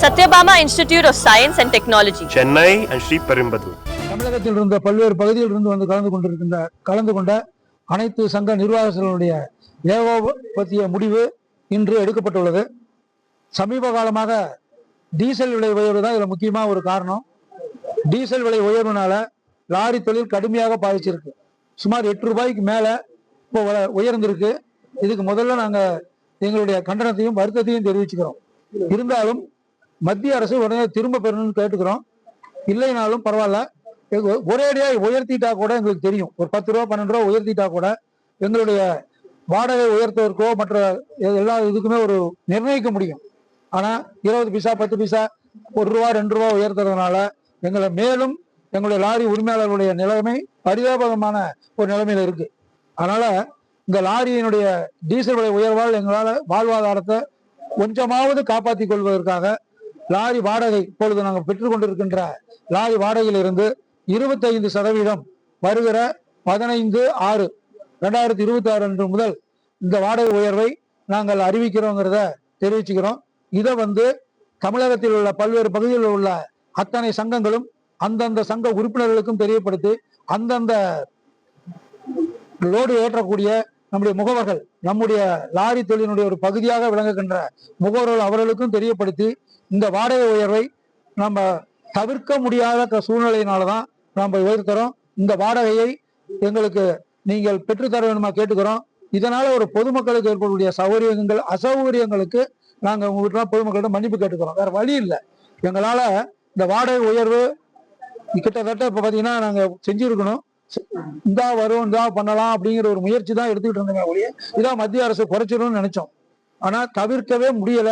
Satyabama Institute of Science and Technology, Chennai and Sriperumbudur. தமிழகத்தில் இருந்த பல்வேறு பகுதிகளிலிருந்து வந்து கலந்து கொண்ட அனைத்து சங்க நிர்வாகர்களுடைய ஏகோபத்திய முடிவு இன்று எடுக்கப்பட்டுள்ளது. சமீப காலமாக டீசல் விலை உயர்வு தான் இதுல முக்கியமா ஒரு காரணம். டீசல் விலை உயர்வுனால லாரி தொழில் கடுமையாக பாதிச்சிருக்கு. சுமார் 8 ரூபாய்க்கு மேல இப்போ உயர்ந்திருக்கு. இதுக்கு முதல்ல நாங்க எங்களுடைய கண்டனத்தையும் வருத்தத்தையும் தெரிவிச்சுக்கிறோம். இருந்தாலும் மத்திய அரசு உடனே திரும்ப பெறணும்னு கேட்டுக்கிறோம். இல்லைனாலும் பரவாயில்ல, ஒரேடியா உயர்த்திட்டா கூட எங்களுக்கு தெரியும். ஒரு 10 ரூபா 12 ரூபா உயர்த்திட்டா கூட எங்களுடைய வாடகை உயர்த்துவதற்கோ மற்ற எல்லா இதுக்குமே ஒரு நிர்ணயிக்க முடியும். ஆனா 20 பைசா 10 பைசா 1 ரூபா 2 ரூபா உயர்த்துறதுனால எங்களை மேலும் எங்களுடைய லாரி உரிமையாளர்களுடைய நிலைமை பரிதாபகரமான ஒரு நிலைமையில இருக்கு. அதனால இந்த லாரியினுடைய டீசல் விலை உயர்வால் எங்களால வாழ்வாதாரத்தை கொஞ்சமாவது காப்பாற்றிக் கொள்வதற்காக லாரி வாடகை இப்பொழுது நாங்கள் பெற்றுக் கொண்டிருக்கின்ற லாரி வாடகையிலிருந்து 25% வருகிற 15/6/2026 அன்று முதல் இந்த வாடகை உயர்வை நாங்கள் அறிவிக்கிறோங்கிறத தெரிவிச்சுக்கிறோம். இதை தமிழகத்தில் உள்ள பல்வேறு பகுதிகளில் உள்ள அத்தனை சங்கங்களும் அந்தந்த சங்க உறுப்பினர்களுக்கும் தெரியப்படுத்தி அந்தந்த லோடு ஏற்றக்கூடிய நம்முடைய முகவர்கள், நம்முடைய லாரி தொழிலினுடைய ஒரு பகுதியாக விளங்குகின்ற முகவர்கள் அவர்களுக்கும் தெரியப்படுத்தி இந்த வாடகை உயர்வை நம்ம தவிர்க்க முடியாத சூழ்நிலையினாலதான் நம்ம உயர்த்துறோம். இந்த வாடகையை எங்களுக்கு நீங்கள் பெற்றுத்தர வேணுமா கேட்டுக்கிறோம். இதனால ஒரு பொதுமக்களுக்கு ஏற்படக்கூடிய அசௌகரியங்களுக்கு நாங்க உங்ககிட்ட பொதுமக்களிடம் மன்னிப்பு கேட்டுக்கிறோம். வேற வழி இல்லை. எங்களால இந்த வாடகை உயர்வு கிட்டத்தட்ட இப்ப பாத்தீங்கன்னா நாங்க செஞ்சிருக்கணும். இந்தா வரும் இந்தா பண்ணலாம் அப்படிங்கிற ஒரு முயற்சி தான் எடுத்துக்கிட்டு இருந்தோங்க ஒழிய இதான் மத்திய அரசு குறைச்சிடும்னு நினைச்சோம். ஆனா தவிர்க்கவே முடியல.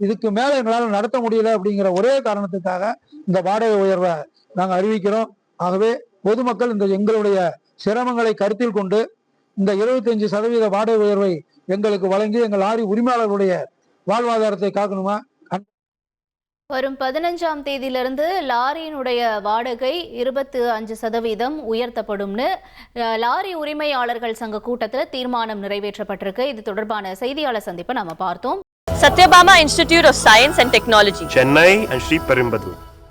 இதுக்கு மேல எங்களால நடத்த முடியல அப்படிங்கிற ஒரே காரணத்துக்காக இந்த வாடகை உயர்வை நாங்க அறிவிக்கிறோம். ஆகவே பொதுமக்கள் இந்த எங்களுடைய சிரமங்களை கருத்தில் கொண்டு இந்த 25% வாடகை உயர்வை எங்களுக்கு வழங்கி எங்கள் லாரி உரிமையாளர்களுடைய வாழ்வாதாரத்தை காக்கணுமா. வரும் 15ஆம் தேதியிலிருந்து லாரியினுடைய வாடகை 25% உயர்த்தப்படும்னு லாரி உரிமையாளர்கள் சங்க கூட்டத்தில் தீர்மானம் நிறைவேற்றப்பட்டிருக்கு. இது தொடர்பான செய்தியாளர் சந்திப்பை நாம பார்த்தோம். Satyabama Institute of Science and Technology, Chennai and Sriperumbudur.